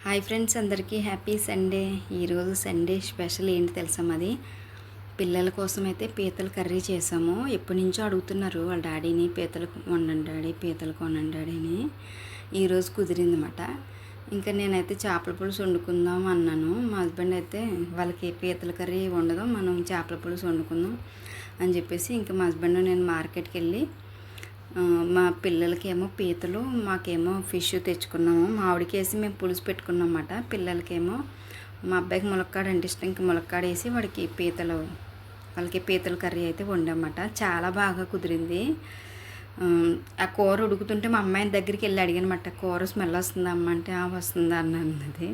Hi friends, అందరికీ happy Sunday. ఈరోజు Sunday special ఏంటి తెలుసా? మాది పిల్లల కోసం అయితే పీతల కర్రీ చేసాము. ఎప్పటి నుంచో అడుగుతున్నారు వాళ్ళ డాడీని, పీతలకు వండండి డాడీ, పీతలకు వండండి డాడీ అని. ఈరోజు కుదిరిందన్నమాట. ఇంకా నేనైతే చేపల పులుసు వండుకుందాం అన్నాను. మా హస్బెండ్ అయితే వాళ్ళకి పీతల కర్రీ వండదాం, మనం చేపల పులుసు వండుకుందాం అని చెప్పేసి ఇంకా మా హస్బెండ్ నేను మార్కెట్కి వెళ్ళి మా పిల్లలకేమో పీతలు, మాకేమో ఫిష్ తెచ్చుకున్నాము. మామిడికి వేసి మేము పులుసు పెట్టుకున్నాం అన్నమాట. పిల్లలకేమో మా అబ్బాయికి ములక్కాడ అంటే ఇష్టం, ఇంకా ములక్కాడ వేసి వాళ్ళకి పీతల కర్రీ అయితే వండమాట. చాలా బాగా కుదిరింది. ఆ కూర ఉడుకుతుంటే మా అమ్మాయిని దగ్గరికి వెళ్ళి అడిగానమాట, కూర స్మెల్ వస్తుందా అమ్మ అంటే వస్తుందా అన్నది.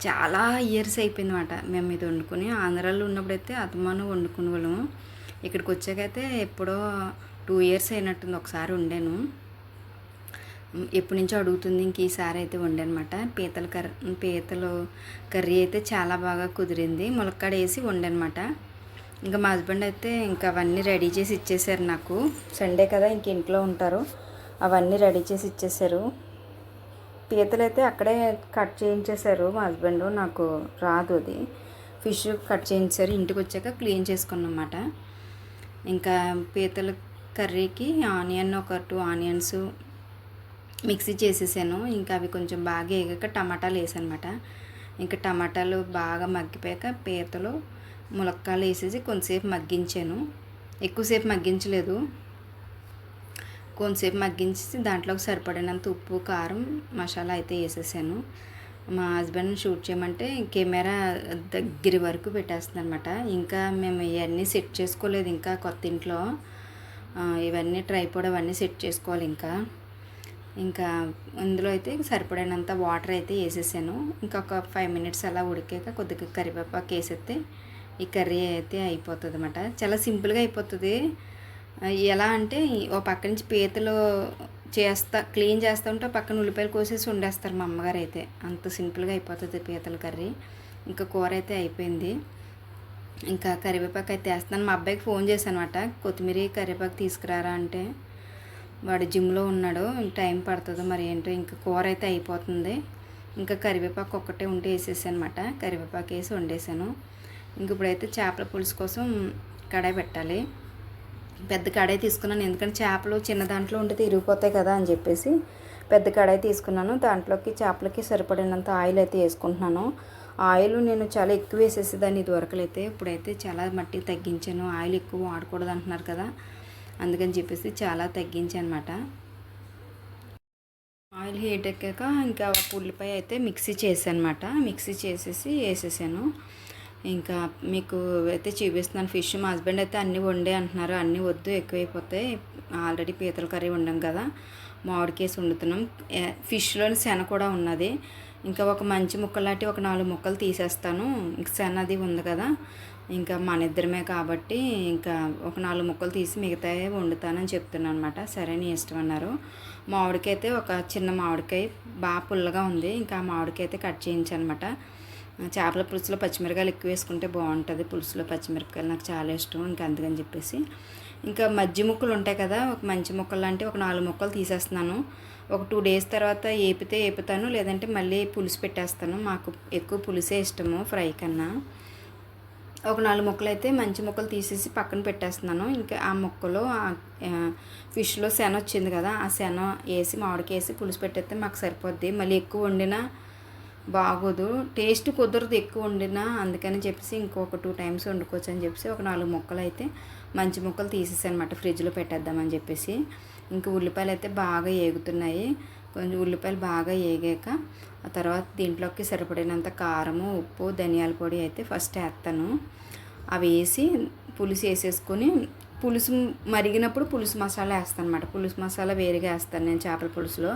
చాలా ఇయర్స్ అయిపోయిందన్నమాట మేము ఇది వండుకొని. ఆంధ్రాలో ఉన్నప్పుడైతే అతమాను వండుకునే వాళ్ళము. ఇక్కడికి వచ్చాకైతే ఎప్పుడో 2 ఇయర్స్ అయినట్టుంది, ఒకసారి వండాను. ఎప్పటి నుంచో అడుగుతుంది, ఇంక ఈసారి అయితే వండానమాట. పీతలు కర్రీ అయితే చాలా బాగా కుదిరింది. ములక్కాడ వేసి వండానమాట. ఇంకా మా హస్బెండ్ అయితే ఇంకా అవన్నీ రెడీ చేసి ఇచ్చేసారు నాకు. సండే కదా, ఇంక ఇంట్లో ఉంటారు, అవన్నీ రెడీ చేసి ఇచ్చేసారు. పీతలు అయితే అక్కడే కట్ చేయించేశారు మా హస్బెండ్, నాకు రాదు అది. ఫిష్ కట్ చేయించారు. ఇంటికి వచ్చాక క్లీన్ చేసుకున్నమాట. ఇంకా పీతల కర్రీకి ఒక 2 ఆనియన్స్ మిక్సీ చేసేసాను. ఇంకా అవి కొంచెం బాగా వేగాక టమాటాలు వేసానమాట. ఇంకా టమాటాలు బాగా మగ్గిపోయాక పీతలు, ములక్కాయలు వేసేసి కొంతసేపు మగ్గించాను. ఎక్కువసేపు మగ్గించలేదు, కొంతసేపు మగ్గించేసి దాంట్లోకి సరిపడినంత ఉప్పు, కారం, మసాలా అయితే వేసేసాను. మా హస్బెండ్ని షూట్ చేయమంటే కెమెరా దగ్గర వరకు పెట్టేస్తుంది అనమాట. ఇంకా మేము ఇవన్నీ సెట్ చేసుకోలేదు, ఇంకా కొత్త ఇంట్లో ఇవన్నీ ట్రైపోడ్ అవన్నీ సెట్ చేసుకోవాలి. ఇంకా ఇందులో అయితే సరిపడినంత వాటర్ అయితే వేసేసాను. ఇంకా ఒక 5 మినిట్స్ అలా ఉడికాక కొద్దిగా కరివేపాకు వేసేస్తే ఈ కర్రీ అయితే అయిపోతుంది అన్నమాట. చాలా సింపుల్గా అయిపోతుంది. ఎలా అంటే ఓ పక్క నుంచి పీతలు క్లీన్ చేస్తూ ఉంటే పక్కన ఉల్లిపాయలు కోసేసి వండేస్తారు మా అమ్మగారు అయితే. అంత సింపుల్గా అయిపోతుంది పీతల కర్రీ. ఇంకా కూర అయితే అయిపోయింది. ఇంకా కరివేపాకు అయితే వేస్తున్నాను. మా అబ్బాయికి ఫోన్ చేశాను అనమాట, కొత్తిమీర కరివేపాకు తీసుకురారా అంటే, వాడు జిమ్లో ఉన్నాడు, టైం పడుతుందో మరి ఏంటో. ఇంకా కూర అయితే అయిపోతుంది. ఇంకా కరివేపాకు ఒక్కటే ఉంటే వేసేసాను అనమాట. కరివేపాకు వేసి వండేసాను. ఇంక ఇప్పుడైతే చేపల పులుసు కోసం కడాయి పెట్టాలి. పెద్ద కడాయి తీసుకున్నాను, ఎందుకంటే చేపలు చిన్న దాంట్లో ఉంటే ఇరిగిపోతాయి కదా అని చెప్పేసి పెద్ద కడాయి తీసుకున్నాను. దాంట్లోకి చేపలకి సరిపడినంత ఆయిల్ అయితే వేసుకుంటున్నాను. ఆయిల్ నేను చాలా ఎక్కువ వేసేసేదాన్ని ఇదివరకులైతే, ఇప్పుడైతే చాలా మట్టి తగ్గించాను. ఆయిల్ ఎక్కువ వాడకూడదు అంటున్నారు కదా, అందుకని చెప్పేసి చాలా తగ్గించాను అనమాట. ఆయిల్ హీట్ ఎక్కాక ఇంకా ఉల్లిపాయ అయితే మిక్సీ చేసాను అనమాట. మిక్సీ చేసేసి వేసేసాను. ఇంకా మీకు అయితే చూపిస్తున్నాను ఫిష్. మా హస్బెండ్ అయితే అన్నీ వండే అంటున్నారు, అన్నీ వద్దు ఎక్కువైపోతాయి, ఆల్రెడీ పీతల కర్రీ వండాం కదా, మామిడికేసి వండుతున్నాం. ఫిష్లోని శన కూడా ఉన్నది. ఇంకా ఒక మంచి ముక్కలాంటి ఒక 4 ముక్కలు తీసేస్తాను. ఇంక శన అది ఉంది కదా, ఇంకా మన ఇద్దరమే కాబట్టి ఇంకా ఒక 4 ముక్కలు తీసి మిగతాయి వండుతానని చెప్తున్నాను అనమాట. సరే నీ ఇష్టం అన్నారు. మామిడికాయ అయితే ఒక చిన్న మామిడికాయ బాగా పుల్లగా ఉంది, ఇంకా ఆ మామిడికాయ అయితే కట్ చేయించనమాట. చేపల పులుసులో పచ్చిమిరకాయలు ఎక్కువ వేసుకుంటే బాగుంటుంది. పులుసులో పచ్చిమిరపకాయలు నాకు చాలా ఇష్టం, ఇంకా అందుకని చెప్పేసి ఇంకా మజ్జి ముక్కలు ఉంటాయి కదా, ఒక మంచి ముక్కలు లాంటి ఒక 4 ముక్కలు తీసేస్తున్నాను. ఒక 2 డేస్ తర్వాత ఏపుతాను, లేదంటే మళ్ళీ పులుసు పెట్టేస్తాను. మాకు ఎక్కువ పులుసే ఇష్టము ఫ్రై కన్నా. ఒక 4 ముక్కలు అయితే మంచి ముక్కలు తీసేసి పక్కన పెట్టేస్తున్నాను. ఇంకా ఆ ముక్కలు ఫిష్లో శన వచ్చింది కదా, ఆ శన వేసి మామిడికాయ వేసి పులుసు పెట్టేస్తే మాకు సరిపోద్ది. మళ్ళీ ఎక్కువ వండినా బాగోదు, టేస్ట్ కుదరదు ఎక్కువ వండినా, అందుకని చెప్పేసి ఇంకొక 2 టైమ్స్ వండుకోవచ్చు అని చెప్పేసి ఒక 4 ముక్కలు అయితే మంచి ముక్కలు తీసేసాను అనమాట, ఫ్రిడ్జ్లో పెట్టేద్దామని చెప్పేసి. ఇంకా ఉల్లిపాయలు అయితే బాగా ఏగుతున్నాయి. కొంచెం ఉల్లిపాయలు బాగా ఏగాక ఆ తర్వాత దీంట్లోకి సరిపడినంత కారము, ఉప్పు, ధనియాల పొడి అయితే ఫస్ట్ వేస్తాను. అవి వేసి పులుసు వేసేసుకొని, పులుసు మరిగినప్పుడు పులుసు మసాలా వేస్తాను అనమాట. పులుసు మసాలా వేరుగా వేస్తాను నేను చేపల పులుసులో,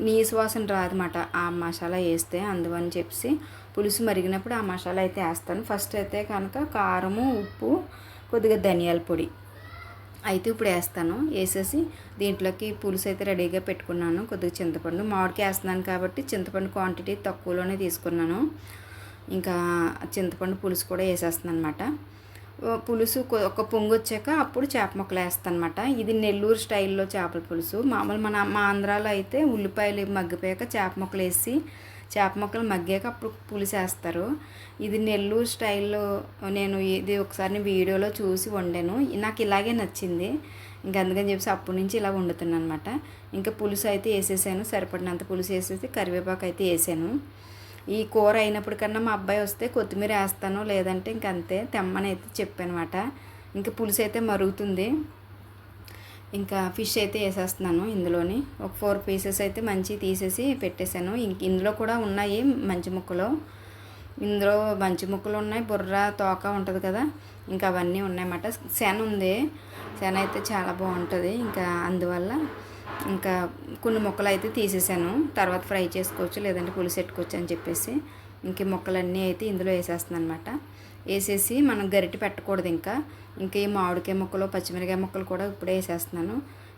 నీసు వాసన రాదన్నమాట ఆ మసాలా వేస్తే. అందువని చెప్పేసి పులుసు మరిగినప్పుడు ఆ మసాలా అయితే వేస్తాను. ఫస్ట్ అయితే కనుక కారము, ఉప్పు, కొద్దిగా ధనియాల పొడి అయితే ఇప్పుడు వేస్తాను. వేసేసి దీంట్లోకి పులుసు అయితే రెడీగా పెట్టుకున్నాను. కొద్దిగా చింతపండు, మామిడికాయ వేస్తున్నాను కాబట్టి చింతపండు క్వాంటిటీ తక్కువలోనే తీసుకున్నాను. ఇంకా చింతపండు పులుసు కూడా వేసేస్తున్నాను అనమాట. పులుసు ఒక పొంగు వచ్చాక అప్పుడు చేప ముక్కలు వేస్తాను అనమాట. ఇది నెల్లూరు స్టైల్లో చేపల పులుసు. మామూలు మా ఆంధ్రాలో అయితే ఉల్లిపాయలు మగ్గిపోయాక చేప ముక్కలు వేసి చేప ముక్కలు మగ్గాక అప్పుడు పులుసు వేస్తారు. ఇది నెల్లూరు స్టైల్లో నేను ఇది ఒకసారి వీడియోలో చూసి వండాను. నాకు ఇలాగే నచ్చింది. ఇంక అందుకని చెప్పేసి అప్పటి నుంచి ఇలా వండుతున్నాను అనమాట. ఇంకా పులుసు అయితే వేసేసాను, సరిపడినంత పులుసు వేసేసి కరివేపాకు అయితే వేసాను. ఈ కూర అయినప్పటికన్నా మా అబ్బాయి వస్తే కొత్తిమీర వేస్తాను, లేదంటే ఇంక అంతే తెమ్మని అయితే చెప్పానమాట. ఇంకా పులుసు అయితే మరుగుతుంది. ఇంకా ఫిష్ అయితే వేసేస్తున్నాను ఇందులోని. ఒక 4 పీసెస్ అయితే మంచి తీసేసి పెట్టేశాను. ఇందులో కూడా ఉన్నాయి మంచి ముక్కలు, ఇందులో మంచి ముక్కలు ఉన్నాయి, బుర్ర తోక ఉంటుంది కదా, ఇంకా అవన్నీ ఉన్నాయన్నమాట. శన ఉంది, శన అయితే చాలా బాగుంటుంది. ఇంకా అందువల్ల ఇంకా కొన్ని ముక్కలు అయితే తీసేసాను, తర్వాత ఫ్రై చేసుకోవచ్చు లేదంటే పులుసు పెట్టుకోవచ్చు అని చెప్పేసి ఇంక ముక్కలన్నీ అయితే ఇందులో వేసేస్తున్నాను అనమాట. వేసేసి మనం గరిటె పెట్టకూడదు. ఇంకా ఈ మామిడికాయ ముక్కలు పచ్చిమిరకాయ ముక్కలు కూడా ఇప్పుడే వేసేస్తున్నాను.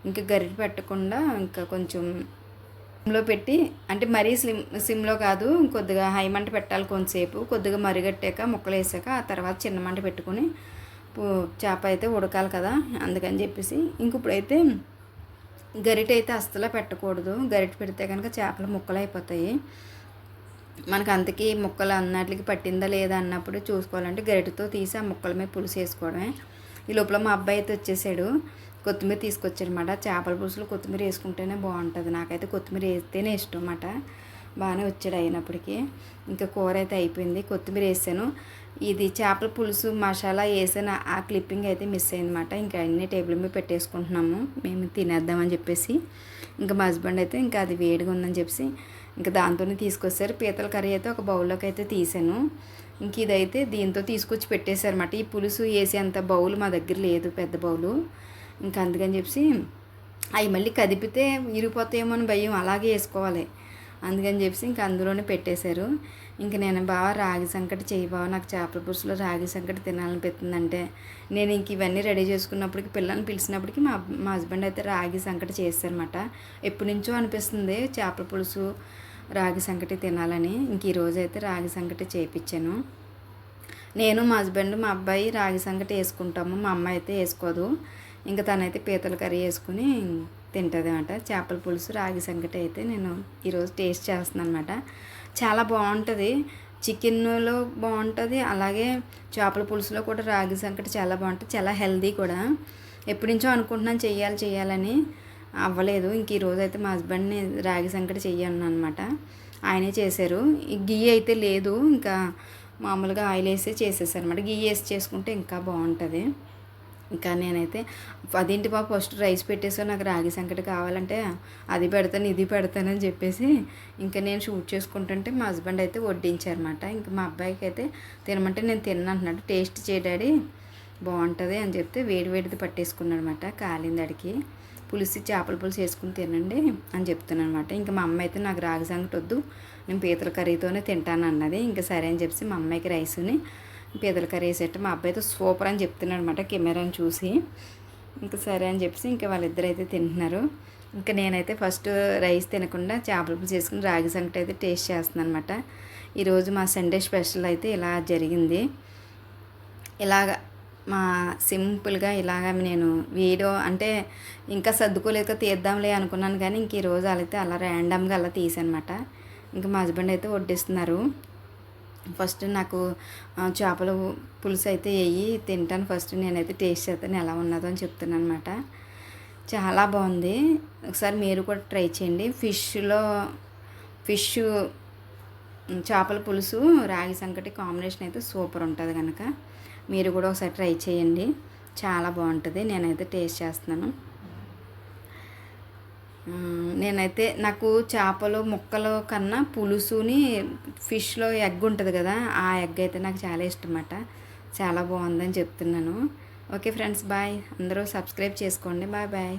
ఇంకా గరిటె పెట్టకుండా ఇంకా కొంచెం సిమ్లో పెట్టి, అంటే మరీ సిమ్లో కాదు, కొద్దిగా హై మంట పెట్టాలి కొంతసేపు. కొద్దిగా మరిగట్టాక ముక్కలు వేసాక ఆ తర్వాత చిన్న మంట పెట్టుకొని చేప అయితే ఉడకాలి కదా, అందుకని చెప్పేసి ఇంక ఇప్పుడైతే గరిటె అయితే అస్సలు పెట్టకూడదు. గరిటె పెడితే కనుక చేపలు ముక్కలు అయిపోతాయి. మనకు అంతకీ ముక్కలు అన్నట్లకి పట్టిందా లేదా అన్నప్పుడు చూసుకోవాలంటే గరిటెతో తీసి ఆ ముక్కల మీద పులుసు వేసుకోవడమే. ఈ లోపల మా అబ్బాయి అయితే వచ్చేసాడు, కొత్తిమీర తీసుకొచ్చాడనమాట. చేపల పులుసులో కొత్తిమీర వేసుకుంటేనే బాగుంటుంది. నాకైతే కొత్తిమీర వేస్తేనే ఇష్టం అన్నమాట. బాగానే వచ్చాడు అయినప్పటికీ. ఇంకా కూర అయితే అయిపోయింది, కొత్తిమీర వేసాను. ఇది చేపల పులుసు మసాలా వేసిన ఆ క్లిప్పింగ్ అయితే మిస్ అయిందన్నమాట. ఇంకా అన్ని టేబుల్ మీద పెట్టేసుకుంటున్నాము మేము తినేద్దామని చెప్పేసి. ఇంకా మా హస్బెండ్ అయితే ఇంకా అది వేడిగా ఉందని చెప్పేసి ఇంకా దాంతోనే తీసుకొచ్చారు. పీతల కర్రీ అయితే ఒక బౌల్లోకి అయితే తీసాను. ఇంక ఇదైతే దీంతో తీసుకొచ్చి పెట్టేశారన్నమాట. ఈ పులుసు వేసేంత బౌల్ మా దగ్గర లేదు, పెద్ద బౌలు. ఇంకా అందుకని చెప్పి అవి మళ్ళీ కదిపితే ఇరిగిపోతాయేమో అని భయం, అలాగే వేసుకోవాలి. అందుకని చెప్పి ఇంకా అందులోనే పెట్టేశారు. ఇంక నేను బాగా రాగి సంకటి చెయ్యి బావ, నాకు చేపల పులుసులో రాగి సంకటి తినాలనిపిస్తుందంటే నేను ఇంక ఇవన్నీ రెడీ చేసుకున్నప్పటికి పిల్లల్ని పిలిచినప్పటికి మా హస్బెండ్ అయితే రాగి సంకటి చేస్తారన్నమాట. ఎప్పటి నుంచో అనిపిస్తుంది చేపల పులుసు రాగి సంకటి తినాలని. ఇంక ఈరోజు అయితే రాగి సంకటి చేయించాను. నేను మా హస్బెండ్ మా అబ్బాయి రాగి సంకటి వేసుకుంటాము, మా అమ్మ అయితే వేసుకోదు. ఇంకా తనైతే పీతల కర్రీ వేసుకుని తింటుంది అనమాట. చేపల పులుసు రాగి సంకటి అయితే నేను ఈరోజు టేస్ట్ చేస్తున్నాను అనమాట. చాలా బాగుంటుంది, చికెన్లో బాగుంటుంది, అలాగే చేపల పులుసులో కూడా రాగి సంకటి చాలా బాగుంటుంది, చాలా హెల్దీ కూడా. ఎప్పటి నుంచో అనుకుంటున్నాను చేయాలని, అవ్వలేదు. ఇంక ఈరోజు అయితే మా హస్బెండ్ని రాగి సంకటి చెయ్యను అనమాట. ఆయనే చేశారు. గీ అయితే లేదు, ఇంకా మామూలుగా ఆయిల్ వేసి చేసేసారు అనమాట. గీ వేసి చేసుకుంటే ఇంకా బాగుంటుంది. ఇంకా నేనైతే అదేంటి బాబు ఫస్ట్ రైస్ పెట్టేసా, నాకు రాగి సంకటి కావాలంటే అది పెడతాను ఇది పెడతానని చెప్పేసి ఇంకా నేను షూట్ చేసుకుంటుంటే మా హస్బెండ్ అయితే వడ్డించారన్నమాట. ఇంకా మా అబ్బాయికి అయితే తినమంటే నేను తిన్నాను అంటున్నాడు. టేస్ట్ చేయడాడి బాగుంటుంది అని చెప్తే వేడిది పట్టేసుకున్నాడు అనమాట. కాలిందడికి పులుసు చేపల పులుసు వేసుకుని తినండి అని చెప్తున్నాను అనమాట. ఇంకా మా అమ్మ అయితే నాకు రాగి సంకటి వద్దు, నేను పీతల కర్రీతోనే తింటాను అన్నది. ఇంకా సరే అని చెప్పి మా అమ్మాయికి రైస్ని పీతల కర్రీ వేసేట్టు మా అబ్బాయితో సూపర్ అని చెప్తున్నాడు అనమాట కెమెరాని చూసి. ఇంకా సరే అని చెప్పేసి ఇంకా వాళ్ళిద్దరు అయితే తింటున్నారు. ఇంకా నేనైతే ఫస్ట్ రైస్ తినకుండా చేపల పులుసు చేసుకుని రాగి సంకటి అయితే టేస్ట్ చేస్తున్నాను అనమాట. ఈరోజు మా సండే స్పెషల్ అయితే ఇలా జరిగింది. ఇలాగ మా సింపుల్గా ఇలాగ నేను వీడియో అంటే ఇంకా సర్దుకోలేక తీద్దాంలే అనుకున్నాను, కానీ ఇంక ఈరోజు అయితే అలా ర్యాండమ్గా అలా తీసానమాట. ఇంకా మా హస్బెండ్ అయితే వడ్డిస్తున్నారు. ఫస్ట్ నాకు చేపల పులుసు అయితే వేయి తింటాను, ఫస్ట్ నేనైతే టేస్ట్ చేస్తాను ఎలా ఉన్నదో అని చెప్తున్నాను అనమాట. చాలా బాగుంది, ఒకసారి మీరు కూడా ట్రై చేయండి. ఫిష్ చేపల పులుసు రాగి సంకటి కాంబినేషన్ అయితే సూపర్ ఉంటుంది కనుక మీరు కూడా ఒకసారి ట్రై చేయండి, చాలా బాగుంటుంది. నేనైతే టేస్ట్ చేస్తున్నాను. నేనైతే నాకు చేపలు ముక్కలు కన్నా పులుసుని ఫిష్లో ఎగ్ ఉంటుంది కదా, ఆ ఎగ్ అయితే నాకు చాలా ఇష్టం అన్నమాట. చాలా బాగుందని చెప్తున్నాను. Okay friends, bye. అందరూ సబ్స్క్రైబ్ చేసుకోండి. Bye bye.